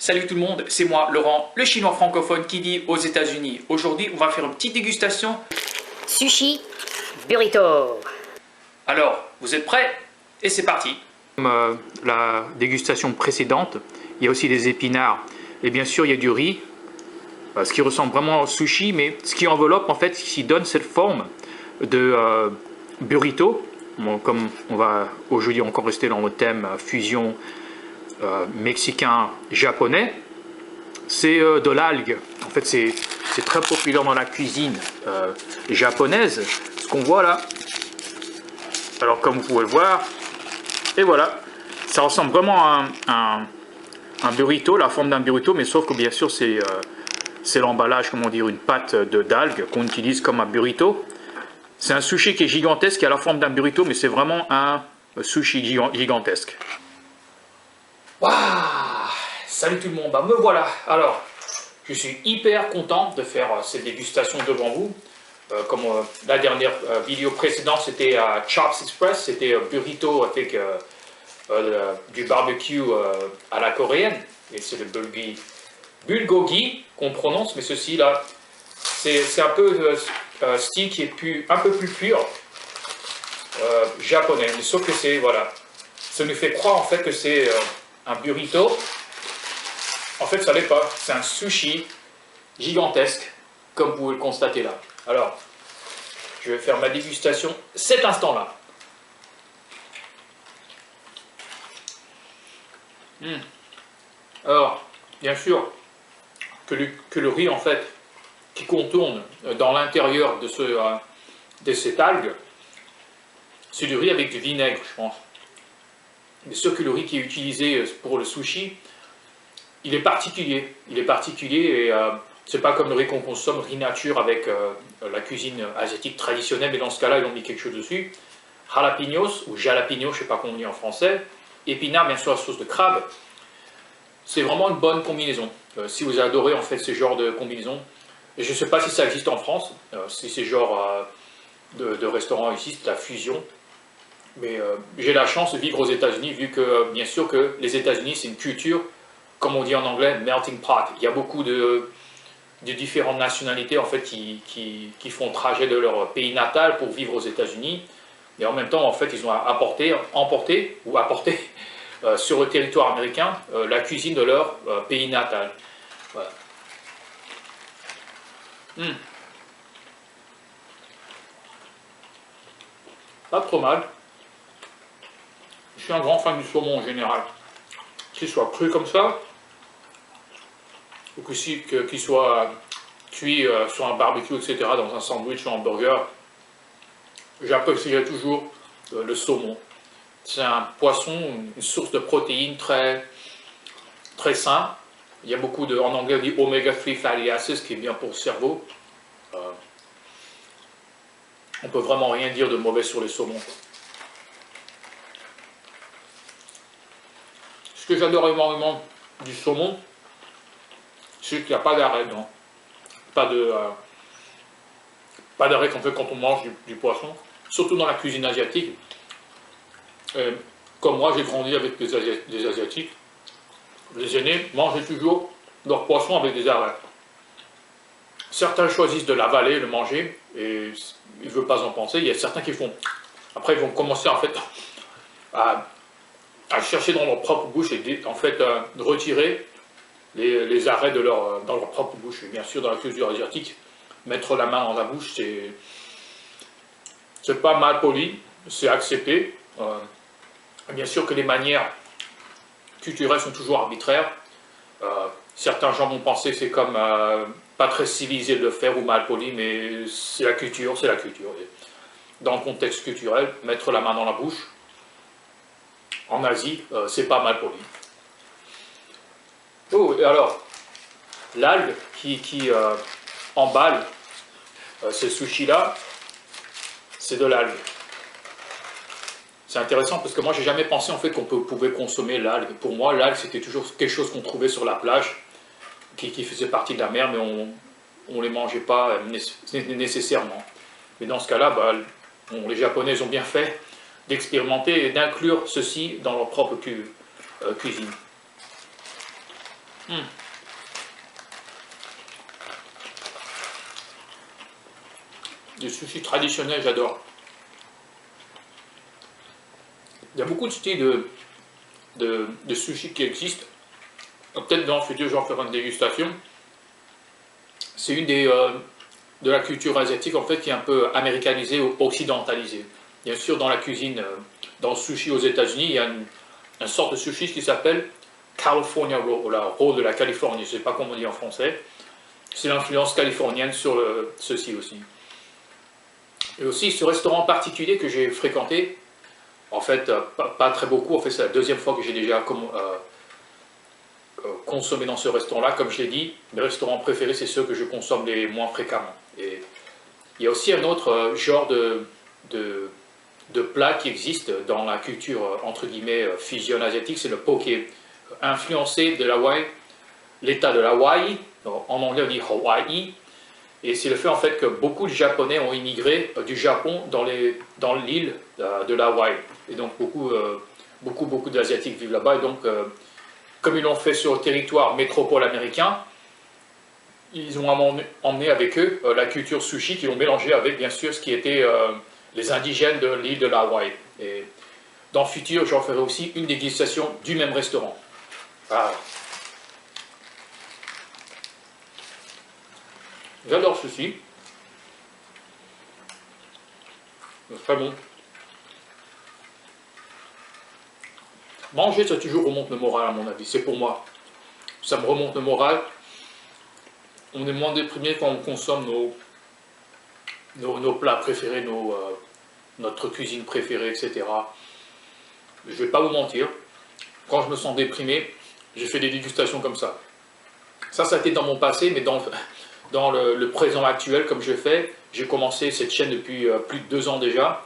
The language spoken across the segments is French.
Salut tout le monde, c'est moi Laurent, le chinois francophone qui vit aux États-Unis. Aujourd'hui, on va faire une petite dégustation. Sushi, burrito. Alors, vous êtes prêts? Et c'est parti. Comme la dégustation précédente, il y a aussi des épinards et bien sûr il y a du riz, ce qui ressemble vraiment au sushi, mais ce qui enveloppe en fait, ce qui donne cette forme de burrito. Bon, comme on va aujourd'hui encore rester dans le thème fusion mexicain-japonais, c'est de l'algue. En fait, c'est très populaire dans la cuisine japonaise, ce qu'on voit là. Alors, comme vous pouvez le voir, et voilà, ça ressemble vraiment à un burrito, la forme d'un burrito, mais sauf que bien sûr, c'est l'emballage, comment dire, une pâte d'algue qu'on utilise comme un burrito. C'est un sushi qui est gigantesque, qui a la forme d'un burrito, mais c'est vraiment un sushi gigantesque. Waouh! Salut tout le monde, me voilà. Alors, je suis hyper content de faire cette dégustation devant vous. Comme la dernière vidéo précédente, c'était à Chops Express, c'était burrito avec du barbecue à la coréenne. Et c'est le bulgogi qu'on prononce, mais ceci là, c'est un peu style qui est un peu plus pur japonais. Mais sauf que c'est, voilà, ça nous fait croire en fait que c'est un burrito. En fait, ça l'est pas. C'est un sushi gigantesque, comme vous pouvez le constater là. Alors, je vais faire ma dégustation cet instant-là. Alors, bien sûr, que le riz, en fait, qui contourne dans l'intérieur de cette algue, c'est du riz avec du vinaigre, je pense. Mais sûr que le riz qui est utilisé pour le sushi, il est particulier. Il est particulier et c'est pas comme le riz qu'on consomme, riz nature avec la cuisine asiatique traditionnelle, mais dans ce cas-là, ils ont mis quelque chose dessus. Jalapenos, ou jalapeno, je sais pas comment on dit en français. Épinards, bien sûr, la sauce de crabe. C'est vraiment une bonne combinaison. Si vous adorez en fait ce genre de combinaison, et je ne sais pas si ça existe en France, si c'est genre de restaurant ici, c'est la fusion. Mais j'ai la chance de vivre aux États-Unis, vu que, bien sûr, que les États-Unis, c'est une culture, comme on dit en anglais, melting pot. Il y a beaucoup de différentes nationalités en fait, qui font le trajet de leur pays natal pour vivre aux États-Unis. Et en même temps, en fait, ils ont emporté sur le territoire américain la cuisine de leur pays natal. Voilà. Pas trop mal. Je suis un grand fan du saumon en général. Qu'il soit cru comme ça, ou qu'il soit cuit sur un barbecue, etc., dans un sandwich ou un burger, j'apprécierais toujours le saumon. C'est un poisson, une source de protéines très, très sain. Il y a beaucoup en anglais on dit omega-3 fatty acids, qui est bien pour le cerveau. On peut vraiment rien dire de mauvais sur les saumons. Ce que j'adore énormément du saumon, c'est qu'il n'y a pas d'arrêt, non. Pas d'arrêt qu'on fait quand on mange du poisson, surtout dans la cuisine asiatique. Comme moi, j'ai grandi avec des Asiatiques. Les aînés mangeaient toujours leur poisson avec des arrêts. Certains choisissent de l'avaler, de manger, et ils ne veulent pas en penser. Il y a certains qui font. Après, ils vont commencer en fait à chercher dans leur propre bouche et en fait de retirer les arrêts dans leur propre bouche. Et bien sûr, dans la culture asiatique, mettre la main dans la bouche, c'est pas mal poli, c'est accepté. Bien sûr que les manières culturelles sont toujours arbitraires. Certains gens vont penser que c'est comme pas très civilisé de le faire ou mal poli, mais c'est la culture, c'est la culture. Et dans le contexte culturel, mettre la main dans la bouche, en Asie, c'est pas mal poli. Oh, et alors, l'algue qui emballe ce sushi-là, c'est de l'algue. C'est intéressant parce que moi, j'ai jamais pensé en fait qu'on pouvait consommer l'algue. Pour moi, l'algue, c'était toujours quelque chose qu'on trouvait sur la plage, qui faisait partie de la mer, mais on ne les mangeait pas nécessairement. Mais dans ce cas-là, les Japonais ont bien fait d'expérimenter et d'inclure ceci dans leur propre cuisine. Les sushis traditionnels, j'adore. Il y a beaucoup de styles de sushis qui existent. Peut-être dans le futur, je vais en faire une dégustation. C'est une de la culture asiatique en fait qui est un peu américanisée ou occidentalisée. Bien sûr, dans la cuisine, dans le sushi aux États-Unis, il y a une sorte de sushi qui s'appelle California Roll, ou la roll de la Californie, je ne sais pas comment on dit en français. C'est l'influence californienne sur ceci aussi. Et aussi, ce restaurant particulier que j'ai fréquenté, en fait, pas très beaucoup, en fait, c'est la deuxième fois que j'ai déjà consommé dans ce restaurant-là. Comme je l'ai dit, mes restaurants préférés, c'est ceux que je consomme les moins fréquemment. Et il y a aussi un autre genre de plat qui existe dans la culture, entre guillemets, fusion asiatique, c'est le poké, influencé de l'Hawaï, l'état de l'Hawaï, en anglais on dit Hawaii, et c'est le fait en fait que beaucoup de Japonais ont immigré du Japon dans l'île de l'Hawaï, et donc beaucoup d'Asiatiques vivent là-bas, et donc comme ils l'ont fait sur le territoire métropole américain, ils ont emmené avec eux la culture sushi qu'ils ont mélangé avec bien sûr ce qui était les indigènes de l'île de l'Hawaï. Et dans le futur, j'en ferai aussi une dégustation du même restaurant. Ah. J'adore ceci. C'est très bon. Manger, ça toujours remonte le moral à mon avis, c'est pour moi. Ça me remonte le moral. On est moins déprimé quand on consomme nos plats préférés, notre cuisine préférée, etc. Je ne vais pas vous mentir, quand je me sens déprimé, j'ai fait des dégustations comme ça. Ça a été dans mon passé, mais dans le présent actuel, comme je fais, j'ai commencé cette chaîne depuis plus de 2 ans déjà.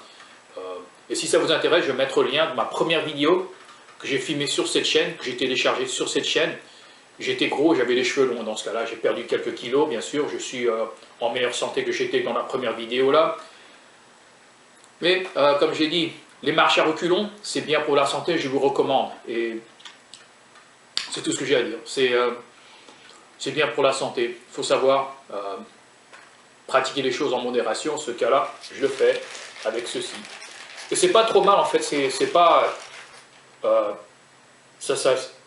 Et si ça vous intéresse, je vais mettre le lien de ma première vidéo que j'ai filmée sur cette chaîne, que j'ai téléchargée sur cette chaîne. J'étais gros, j'avais les cheveux longs dans ce cas-là, j'ai perdu quelques kilos, bien sûr, je suis en meilleure santé que j'étais dans la première vidéo là. Mais comme j'ai dit, les marches à reculons, c'est bien pour la santé, je vous recommande. Et c'est tout ce que j'ai à dire. C'est bien pour la santé. Il faut savoir pratiquer les choses en modération. Ce cas-là, je le fais avec ceci. Et c'est pas trop mal en fait. C'est pas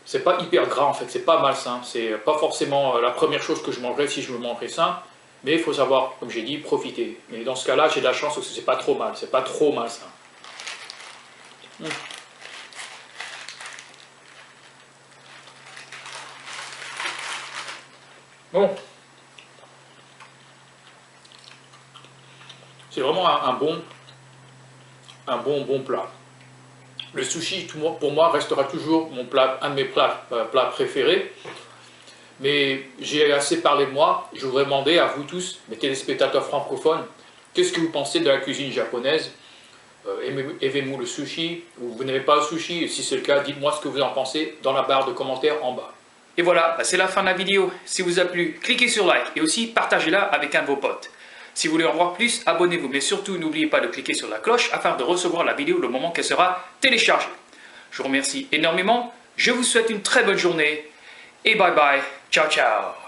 c'est pas hyper gras en fait. C'est pas malsain. C'est pas forcément la première chose que je mangerais si je me mangerais sain. Mais il faut savoir, comme j'ai dit, profiter. Mais dans ce cas-là, j'ai de la chance parce que c'est pas trop mal. C'est pas trop malsain. Bon, c'est vraiment un bon plat. Le sushi, pour moi, restera toujours un de mes plats préférés. Mais j'ai assez parlé de moi. Je voudrais demander à vous tous, mes téléspectateurs francophones, qu'est-ce que vous pensez de la cuisine japonaise? Aimez-vous le sushi? Ou vous n'aimez pas le sushi? Et si c'est le cas, dites-moi ce que vous en pensez dans la barre de commentaires en bas. Et voilà, c'est la fin de la vidéo. Si vous a plu, cliquez sur like et aussi partagez-la avec un de vos potes. Si vous voulez en voir plus, abonnez-vous, mais surtout n'oubliez pas de cliquer sur la cloche afin de recevoir la vidéo le moment qu'elle sera téléchargée. Je vous remercie énormément, je vous souhaite une très bonne journée et bye bye, ciao ciao.